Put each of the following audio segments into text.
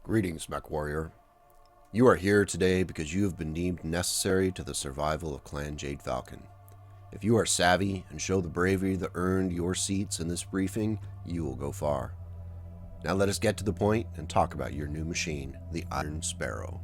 Greetings, Mech Warrior. You are here today because you have been deemed necessary to the survival of Clan Jade Falcon. If you are savvy and show the bravery that earned your seats in this briefing, you will go far. Now let us get to the point and talk about your new machine, the Ion Sparrow.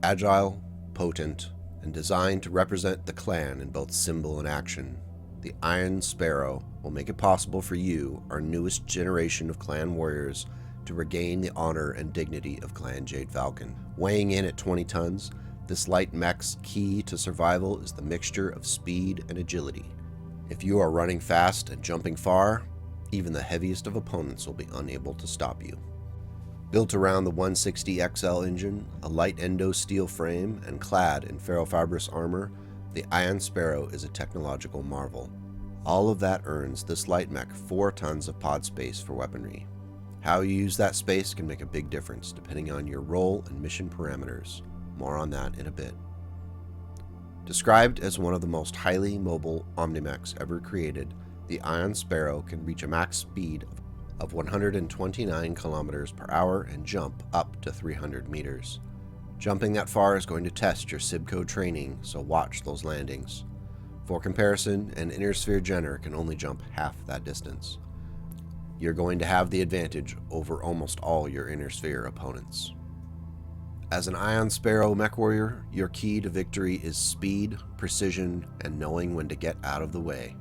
Agile, potent, and designed to represent the clan in both symbol and action, the Ion Sparrow will make it possible for you, our newest generation of clan warriors, to regain the honor and dignity of Clan Jade Falcon. Weighing in at 20 tons, this light mech's key to survival is the mixture of speed and agility. If you are running fast and jumping far, even the heaviest of opponents will be unable to stop you. Built around the 160XL engine, a light endo steel frame, and clad in ferrofibrous armor, the Ion Sparrow is a technological marvel. All of that earns this light mech 4 tons of pod space for weaponry. How you use that space can make a big difference depending on your role and mission parameters. More on that in a bit. Described as one of the most highly mobile Omnimechs ever created, the Ion Sparrow can reach a max speed of 129 kilometers per hour and jump up to 300 meters. Jumping that far is going to test your Sibco training, so watch those landings. For comparison, an Inner Sphere Jenner can only jump half that distance. You're going to have the advantage over almost all your Inner Sphere opponents. As an Ion Sparrow Mech Warrior, your key to victory is speed, precision, and knowing when to get out of the way.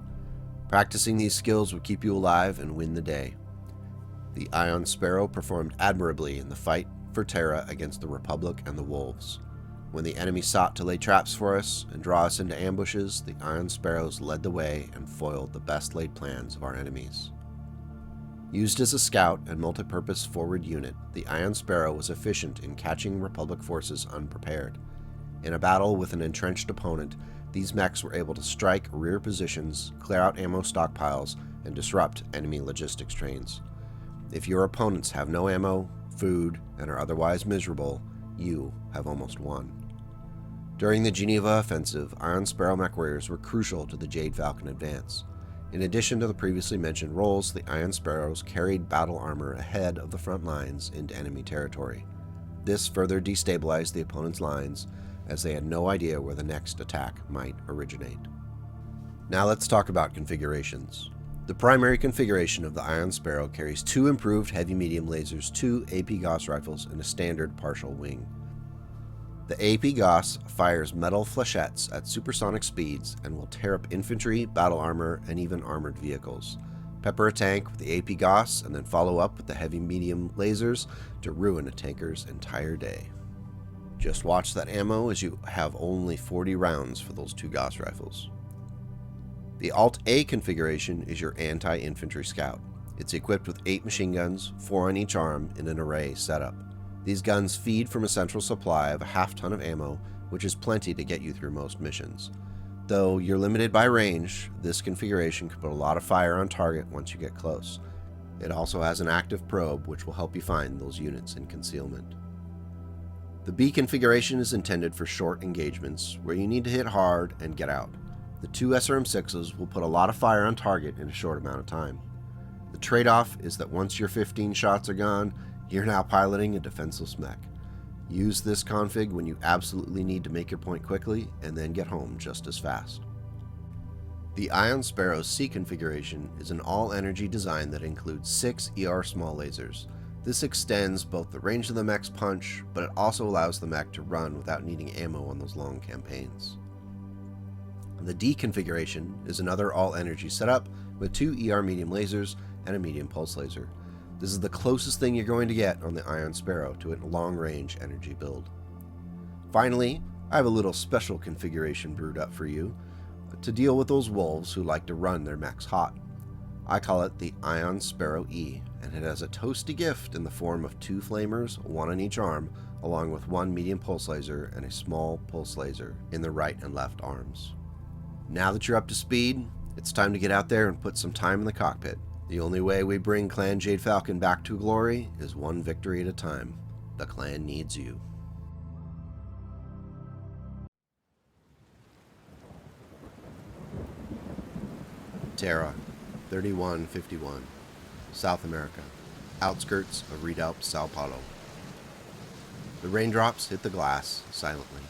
Practicing these skills will keep you alive and win the day. The Ion Sparrow performed admirably in the fight for Terra against the Republic and the Wolves. When the enemy sought to lay traps for us and draw us into ambushes, the Ion Sparrows led the way and foiled the best laid plans of our enemies. Used as a scout and multi-purpose forward unit, the Ion Sparrow was efficient in catching Republic forces unprepared. In a battle with an entrenched opponent, these mechs were able to strike rear positions, clear out ammo stockpiles, and disrupt enemy logistics trains. If your opponents have no ammo, food, and are otherwise miserable, you have almost won. During the Geneva offensive, Ion Sparrow mech warriors were crucial to the Jade Falcon advance. In addition to the previously mentioned roles, the Ion Sparrows carried battle armor ahead of the front lines into enemy territory. This further destabilized the opponent's lines, as they had no idea where the next attack might originate. Now let's talk about configurations. The primary configuration of the Ion Sparrow carries 2 improved heavy-medium lasers, 2 AP Gauss rifles, and a standard partial wing. The AP Gauss fires metal flechettes at supersonic speeds and will tear up infantry, battle armor, and even armored vehicles. Pepper a tank with the AP Gauss and then follow up with the heavy-medium lasers to ruin a tanker's entire day. Just watch that ammo, as you have only 40 rounds for those 2 Gauss rifles. The Alt-A configuration is your anti-infantry scout. It's equipped with 8 machine guns, 4 on each arm, in an array setup. These guns feed from a central supply of a half-ton of ammo, which is plenty to get you through most missions. Though you're limited by range, this configuration can put a lot of fire on target once you get close. It also has an active probe, which will help you find those units in concealment. The B configuration is intended for short engagements, where you need to hit hard and get out. The 2 SRM-6s will put a lot of fire on target in a short amount of time. The trade-off is that once your 15 shots are gone, you're now piloting a defenseless mech. Use this config when you absolutely need to make your point quickly, and then get home just as fast. The Ion Sparrow's C configuration is an all-energy design that includes 6 ER small lasers. This extends both the range of the mech's punch, but it also allows the mech to run without needing ammo on those long campaigns. The D configuration is another all-energy setup with 2 ER medium lasers and a medium pulse laser. This is the closest thing you're going to get on the Ion Sparrow to a long-range energy build. Finally, I have a little special configuration brewed up for you to deal with those wolves who like to run their mechs hot. I call it the Ion Sparrow E, and it has a toasty gift in the form of 2 flamers, 1 on each arm, along with 1 medium pulse laser and a small pulse laser in the right and left arms. Now that you're up to speed, it's time to get out there and put some time in the cockpit. The only way we bring Clan Jade Falcon back to glory is 1 victory at a time. The clan needs you. Terra, 3151, South America. outskirts of Readout, Sao Paulo. The raindrops hit the glass silently.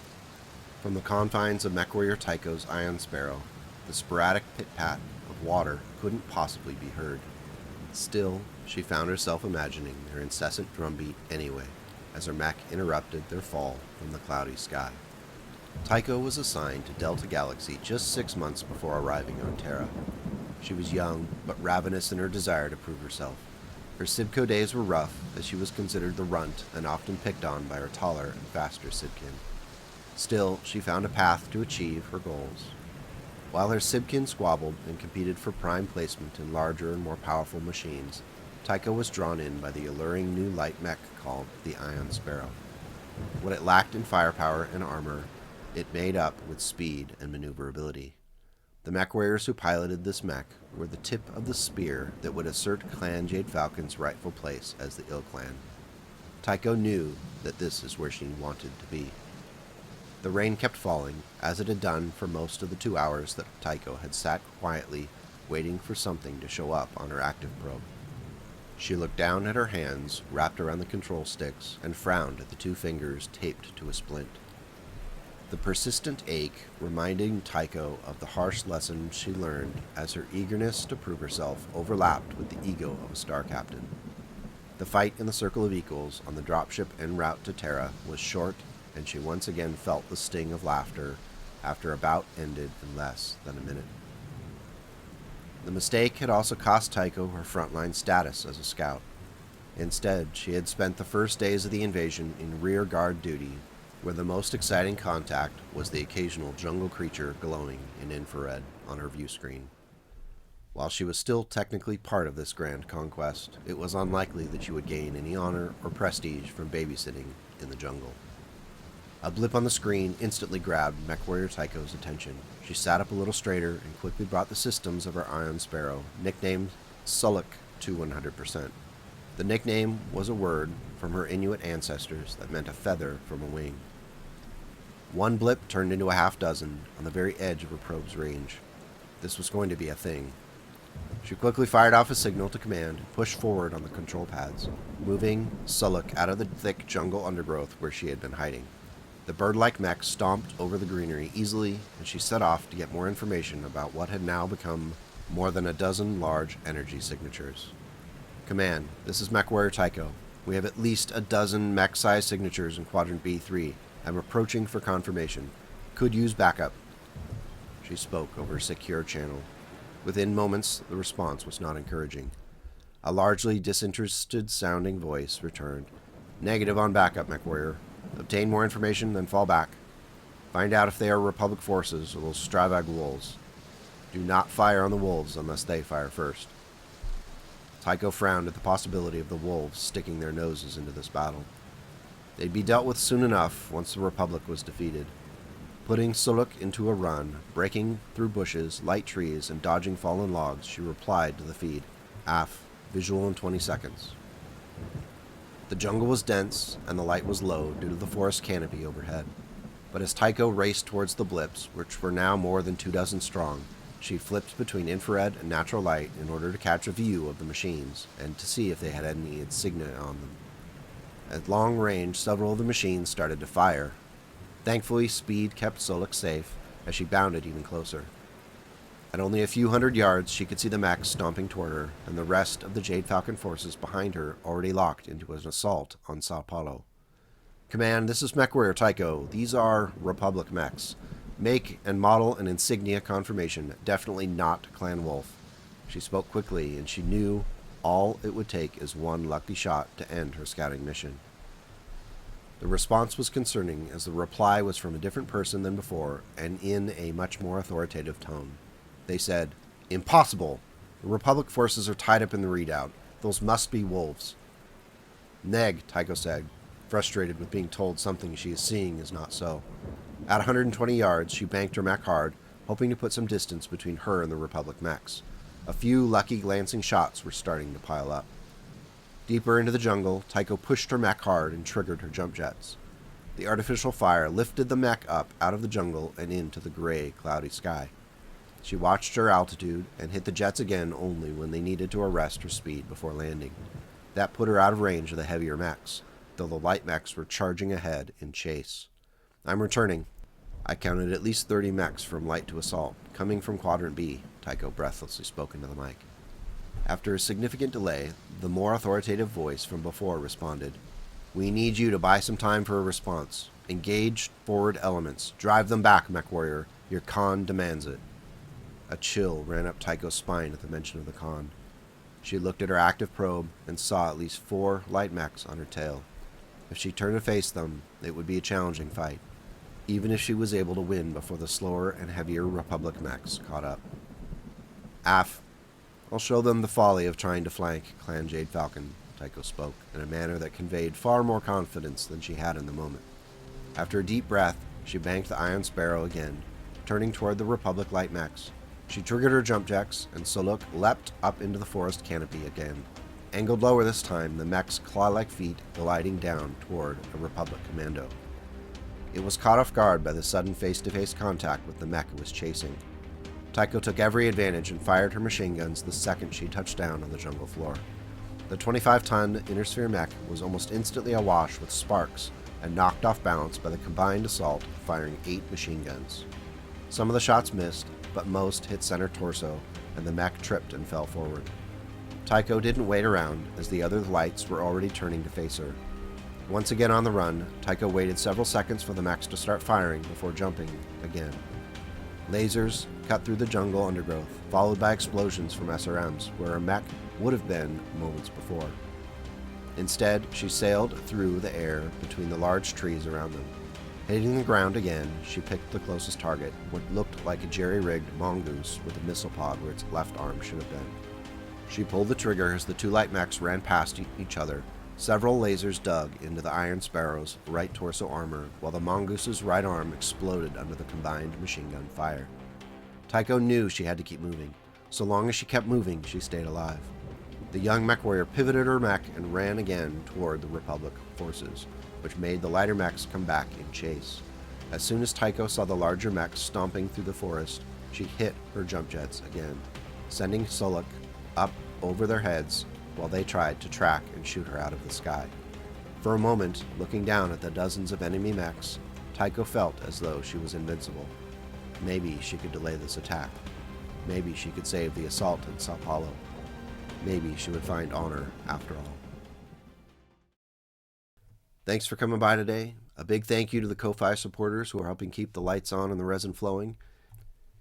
From the confines of Mech Warrior Tycho's Ion Sparrow, the sporadic pit-pat of water couldn't possibly be heard. Still, she found herself imagining their incessant drumbeat anyway, as her mech interrupted their fall from the cloudy sky. Tycho was assigned to Delta Galaxy just 6 months before arriving on Terra. She was young, but ravenous in her desire to prove herself. Her Sibco days were rough, as she was considered the runt and often picked on by her taller and faster Sibkin. Still, she found a path to achieve her goals. While her Sibkin squabbled and competed for prime placement in larger and more powerful machines, Tycho was drawn in by the alluring new light mech called the Ion Sparrow. What it lacked in firepower and armor, it made up with speed and maneuverability. The mech warriors who piloted this mech were the tip of the spear that would assert Clan Jade Falcon's rightful place as the Ill Clan. Tycho knew that this is where she wanted to be. The rain kept falling, as it had done for most of the 2 hours that Tycho had sat quietly waiting for something to show up on her active probe. She looked down at her hands wrapped around the control sticks and frowned at the 2 fingers taped to a splint. The persistent ache reminding Tycho of the harsh lesson she learned as her eagerness to prove herself overlapped with the ego of a star captain. The fight in the Circle of Equals on the dropship en route to Terra was short, and she once again felt the sting of laughter after a bout ended in less than a minute. The mistake had also cost Tycho her frontline status as a scout. Instead, she had spent the first days of the invasion in rear guard duty, where the most exciting contact was the occasional jungle creature glowing in infrared on her view screen. While she was still technically part of this grand conquest, it was unlikely that she would gain any honor or prestige from babysitting in the jungle. A blip on the screen instantly grabbed Mech Warrior Tycho's attention. She sat up a little straighter and quickly brought the systems of her Ion Sparrow, nicknamed Suluk, to 100%. The nickname was a word from her Inuit ancestors that meant a feather from a wing. One blip turned into a half dozen on the very edge of her probe's range. This was going to be a thing. She quickly fired off a signal to command and pushed forward on the control pads, moving Suluk out of the thick jungle undergrowth where she had been hiding. The bird-like mech stomped over the greenery easily, and she set off to get more information about what had now become more than a dozen large energy signatures. Command, this is Mech Warrior Tycho. We have at least a dozen mech-sized signatures in Quadrant B3. I'm approaching for confirmation. Could use backup. She spoke over a secure channel. Within moments, the response was not encouraging. A largely disinterested-sounding voice returned. Negative on backup, Mech Warrior. Obtain more information, then fall back. Find out if they are Republic forces or those Stravag wolves. Do not fire on the wolves unless they fire first. Tycho frowned at the possibility of the wolves sticking their noses into this battle. They'd be dealt with soon enough once the Republic was defeated. Putting Suluk into a run, breaking through bushes, light trees, and dodging fallen logs, she replied to the feed. AF, visual in 20 seconds. The jungle was dense, and the light was low due to the forest canopy overhead. But as Tycho raced towards the blips, which were now more than 24 strong, she flipped between infrared and natural light in order to catch a view of the machines, and to see if they had any insignia on them. At long range, several of the machines started to fire. Thankfully, speed kept Suluk safe, as she bounded even closer. At only a few hundred yards, she could see the mechs stomping toward her, and the rest of the Jade Falcon forces behind her already locked into an assault on Sao Paulo. Command, this is Mech Warrior Tycho. These are Republic mechs. Make and model and insignia confirmation. Definitely not Clan Wolf. She spoke quickly, and she knew all it would take is one lucky shot to end her scouting mission. The response was concerning, as the reply was from a different person than before, and in a much more authoritative tone. They said, "Impossible! The Republic forces are tied up in the Readout. Those must be wolves." "Neg," Tycho said, frustrated with being told something she is seeing is not so. At 120 yards, she banked her mech hard, hoping to put some distance between her and the Republic mechs. A few lucky glancing shots were starting to pile up. Deeper into the jungle, Tycho pushed her mech hard and triggered her jump jets. The artificial fire lifted the mech up out of the jungle and into the gray, cloudy sky. She watched her altitude and hit the jets again only when they needed to arrest her speed before landing. That put her out of range of the heavier mechs, though the light mechs were charging ahead in chase. "I'm returning." I counted at least 30 mechs from light to assault, coming from Quadrant B, Tycho breathlessly spoke into the mic. After a significant delay, the more authoritative voice from before responded, "We need you to buy some time for a response. Engage forward elements. Drive them back, Mech Warrior. Your Khan demands it." A chill ran up Tycho's spine at the mention of the Khan. She looked at her active probe and saw at least 4 light mechs on her tail. If she turned to face them, it would be a challenging fight, even if she was able to win before the slower and heavier Republic mechs caught up. "Af, I'll show them the folly of trying to flank Clan Jade Falcon," Tycho spoke, in a manner that conveyed far more confidence than she had in the moment. After a deep breath, she banked the Ion Sparrow again, turning toward the Republic light mechs. She triggered her jump jacks, and Soluk leapt up into the forest canopy again. Angled lower this time, the mech's claw-like feet gliding down toward a Republic commando. It was caught off guard by the sudden face-to-face contact with the mech it was chasing. Tycho took every advantage and fired her machine guns the second she touched down on the jungle floor. The 25-ton Intersphere mech was almost instantly awash with sparks and knocked off balance by the combined assault of firing 8 machine guns. Some of the shots missed, but most hit center torso, and the mech tripped and fell forward. Tycho didn't wait around, as the other lights were already turning to face her. Once again on the run, Tycho waited several seconds for the mechs to start firing before jumping again. Lasers cut through the jungle undergrowth, followed by explosions from SRMs, where a mech would have been moments before. Instead, she sailed through the air between the large trees around them. Hitting the ground again, she picked the closest target, what looked like a jerry-rigged mongoose with a missile pod where its left arm should have been. She pulled the trigger as the 2 light mechs ran past each other. Several lasers dug into the Ion Sparrow's right torso armor, while the mongoose's right arm exploded under the combined machine gun fire. Tycho knew she had to keep moving. So long as she kept moving, she stayed alive. The young mech warrior pivoted her mech and ran again toward the Republic forces, which made the lighter mechs come back in chase. As soon as Tycho saw the larger mechs stomping through the forest, she hit her jump jets again, sending Soluk up over their heads while they tried to track and shoot her out of the sky. For a moment, looking down at the dozens of enemy mechs, Tycho felt as though she was invincible. Maybe she could delay this attack. Maybe she could save the assault in Sao Paulo. Maybe she would find honor after all. Thanks for coming by today. A big thank you to the Ko-Fi supporters who are helping keep the lights on and the resin flowing.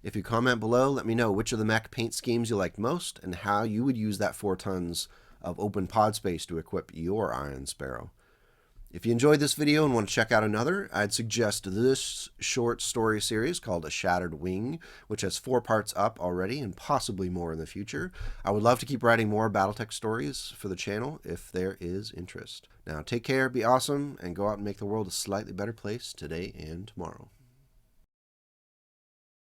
If you comment below, let me know which of the mech paint schemes you liked most and how you would use that 4 tons of open pod space to equip your Ion Sparrow. If you enjoyed this video and want to check out another, I'd suggest this short story series called A Shattered Wing, which has 4 parts up already and possibly more in the future. I would love to keep writing more Battletech stories for the channel if there is interest. Now take care, be awesome, and go out and make the world a slightly better place today and tomorrow.